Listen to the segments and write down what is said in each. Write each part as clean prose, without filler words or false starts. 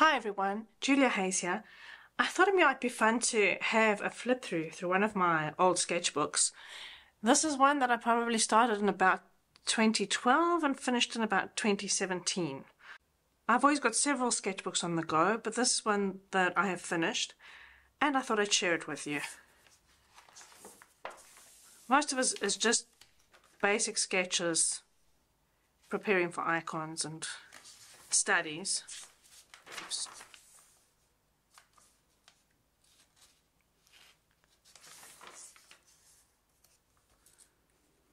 Hi everyone, Julia Hayes here. I thought it might be fun to have a flip through one of my old sketchbooks. This is one that I probably started in about 2012 and finished in about 2017. I've always got several sketchbooks on the go, but this is one that I have finished and I thought I'd share it with you. Most of it is just basic sketches, preparing for icons and studies. Oops.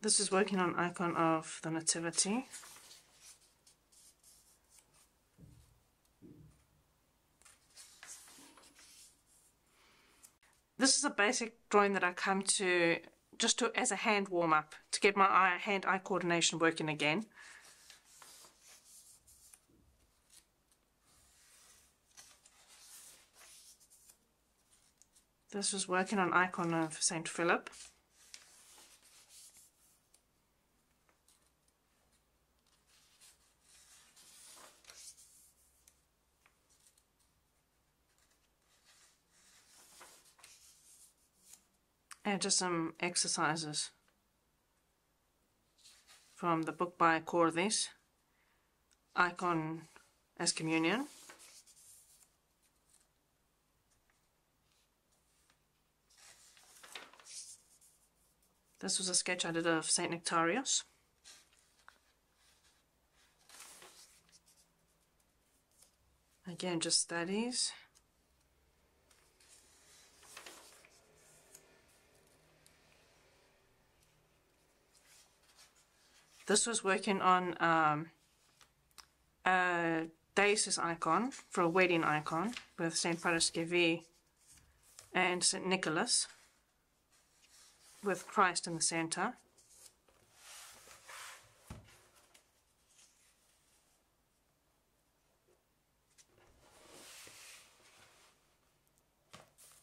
This is working on an icon of the Nativity. This is a basic drawing that I come to just as a hand warm-up to get my hand-eye coordination working again. This was working on an icon of St. Philip. And just some exercises from the book by Cordes, Icon as Communion. This was a sketch I did of St. Nectarios. Again, just studies. This was working on a Deus icon for a wedding icon with St. Paraskevi and St. Nicholas with Christ in the center.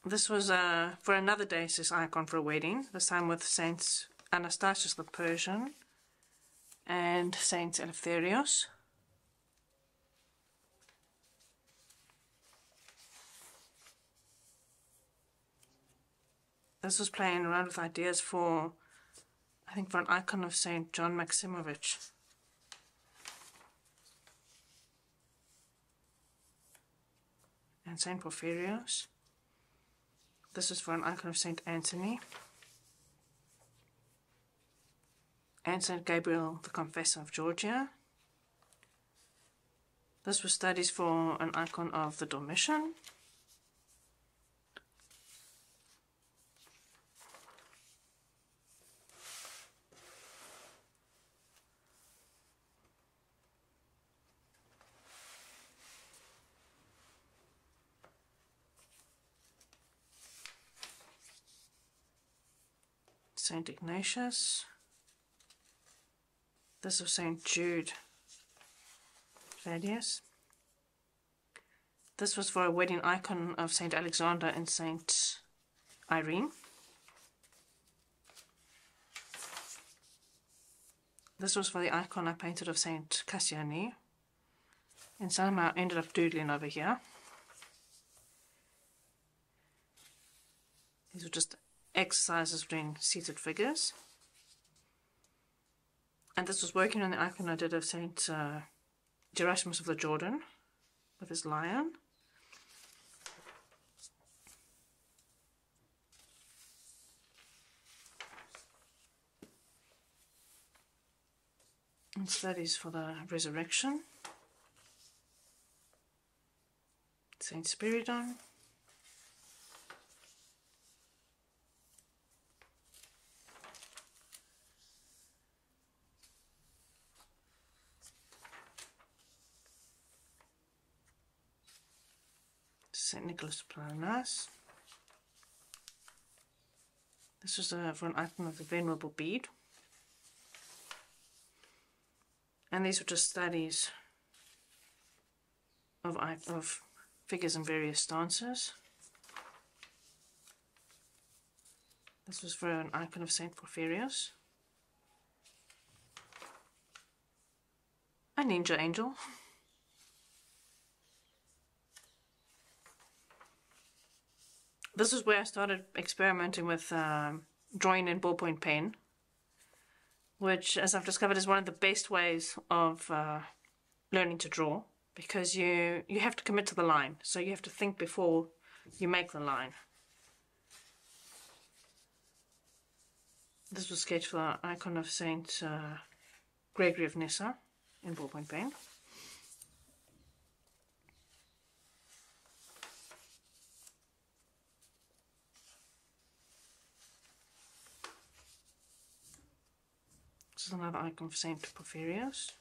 This was for another Deus icon for a wedding, this time with Saints Anastasius the Persian and Saint Eleftherios. This was playing around with ideas for, I think, for an icon of Saint John Maximovich. And Saint Porphyrios. This is for an icon of Saint Anthony. And Saint Gabriel the Confessor of Georgia. This was studies for an icon of the Dormition. Saint Ignatius. This was Saint Jude Thaddeus. This was for a wedding icon of Saint Alexander and Saint Irene. This was for the icon I painted of Saint Cassiani, and somehow I ended up doodling over here. These were just exercises between seated figures. And this was working on the icon I did of Saint Gerasimus of the Jordan with his lion. And studies for the resurrection. Saint Spiridon. St. Nicholas Plananas. This was for an icon of the Venerable Bede. And these were just studies of figures in various stances. This was for an icon of St. Porphyrios. A ninja angel. this is where I started experimenting with drawing in ballpoint pen, which, as I've discovered, is one of the best ways of learning to draw, because you have to commit to the line, so you have to think before you make the line. This was sketched for the icon of Saint Gregory of Nyssa in ballpoint pen. This is another icon for Saint Porphyrios.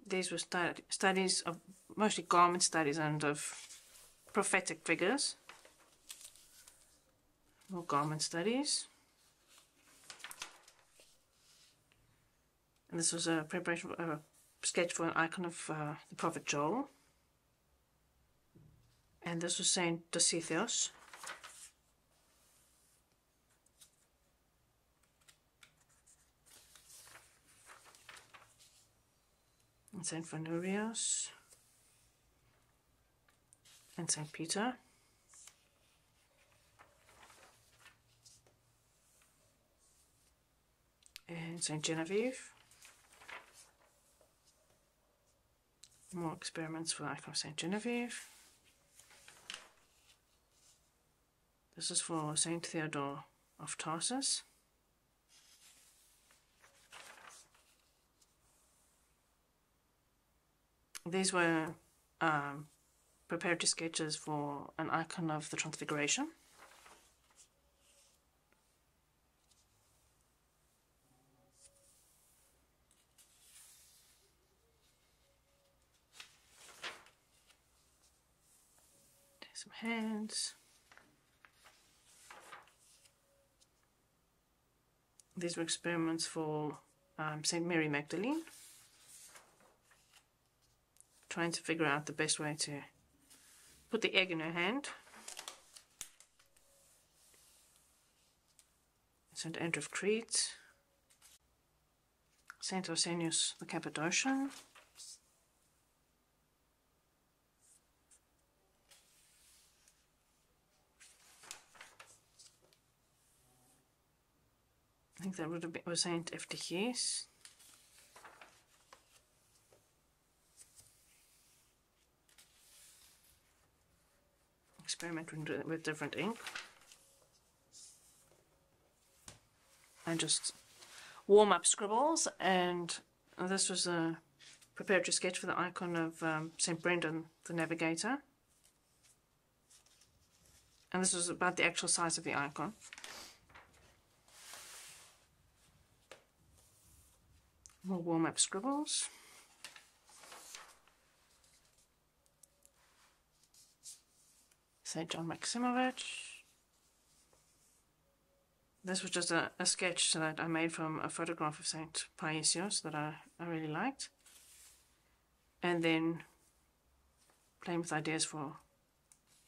These were studies of mostly garment studies and of prophetic figures. More garment studies. And this was a preparation for a sketch for an icon of the prophet Joel. And this was Saint Dositheos. And Saint Phanurios. And Saint Peter. And Saint Genevieve. More experiments for the icon of Saint Genevieve. This is for Saint Theodore of Tarsus. These were preparatory sketches for an icon of the Transfiguration. There's some hands. These were experiments for Saint Mary Magdalene, trying to figure out the best way to put the egg in her hand. Saint Andrew of Crete, Saint Arsenius the Cappadocian, I think that would have been Saint Ephthies. Experimenting with different ink and just warm up scribbles. And this was a preparatory sketch for the icon of St. Brendan the Navigator, and this was about the actual size of the icon. More warm up scribbles. St. John Maximovich. This was just a sketch that I made from a photograph of St. Paisios that I really liked. And then playing with ideas for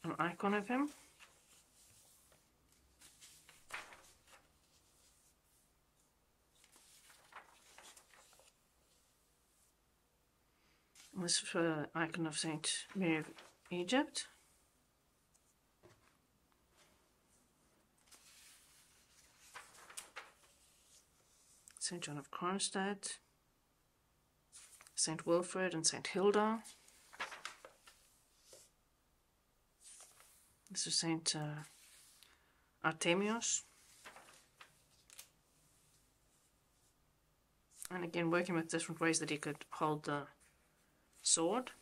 an icon of him. This is for the icon of St. Mary of Egypt. St. John of Kronstadt, St. Wilfrid and St. Hilda. This is St. Artemios. And again, working with different ways that he could hold the sword.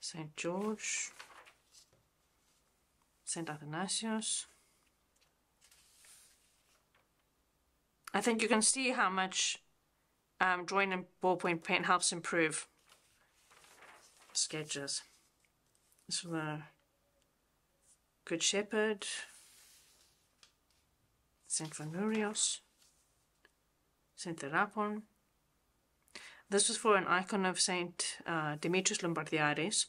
St. George. St. Athanasius. I think you can see how much drawing in ballpoint pen helps improve sketches. This is the Good Shepherd, St. Phanurios, St. Therapon. This was for an icon of St. Demetrius Lombardiaris.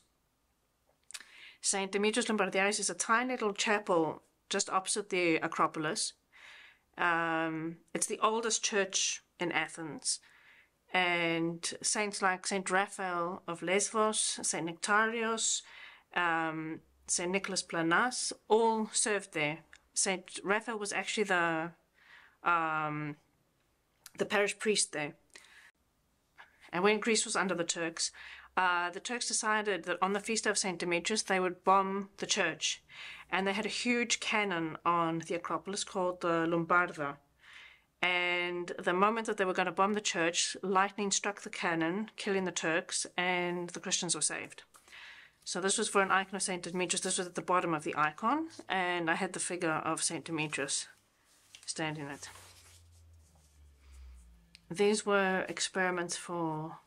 St. Demetrius Lombardiaris is a tiny little chapel just opposite the Acropolis. It's the oldest church in Athens, and saints like Saint Raphael of Lesbos, Saint Nectarios, Saint Nicholas Planas, all served there. Saint Raphael was actually the parish priest there. And when Greece was under the Turks decided that on the feast of Saint Demetrius they would bomb the church, and they had a huge cannon on the Acropolis called the Lombarda. And the moment that they were going to bomb the church, lightning struck the cannon, killing the Turks, and the Christians were saved. So this was for an icon of Saint Demetrius. This was at the bottom of the icon, and I had the figure of Saint Demetrius standing in it. These were experiments for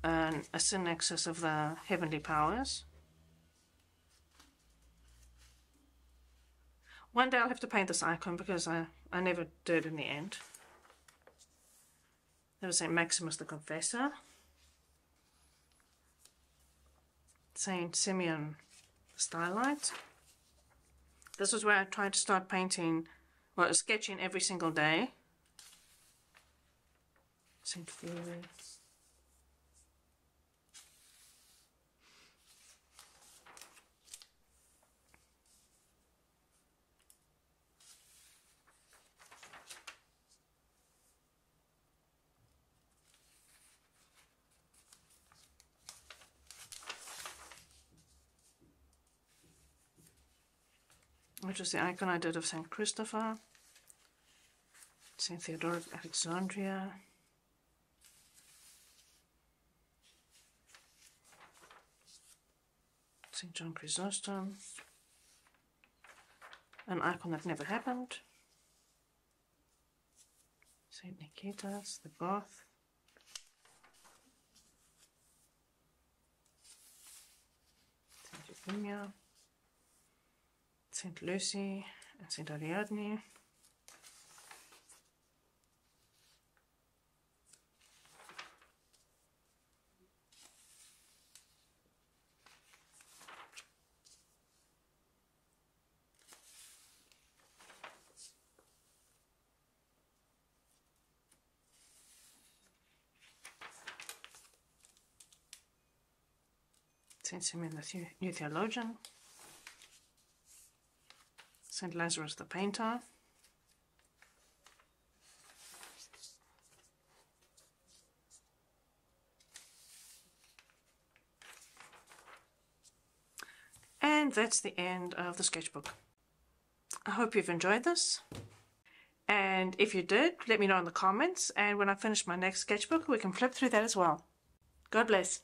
a synexis of the heavenly powers. One day I'll have to paint this icon because I never did in the end. There was Saint Maximus the Confessor, Saint Simeon the Stylite. This was where I tried to start painting, well, sketching every single day. Saint Fury. Which was the icon I did of Saint Christopher, Saint Theodore of Alexandria, Saint John Chrysostom, an icon that never happened, Saint Nikitas the Goth, Saint Euphemia, Saint Lucy and Saint Ariadne. Saint Simeon the New Theologian. Saint Lazarus the Painter, and that's the end of the sketchbook. I hope you've enjoyed this, and if you did, let me know in the comments, and when I finish my next sketchbook we can flip through that as well. God bless.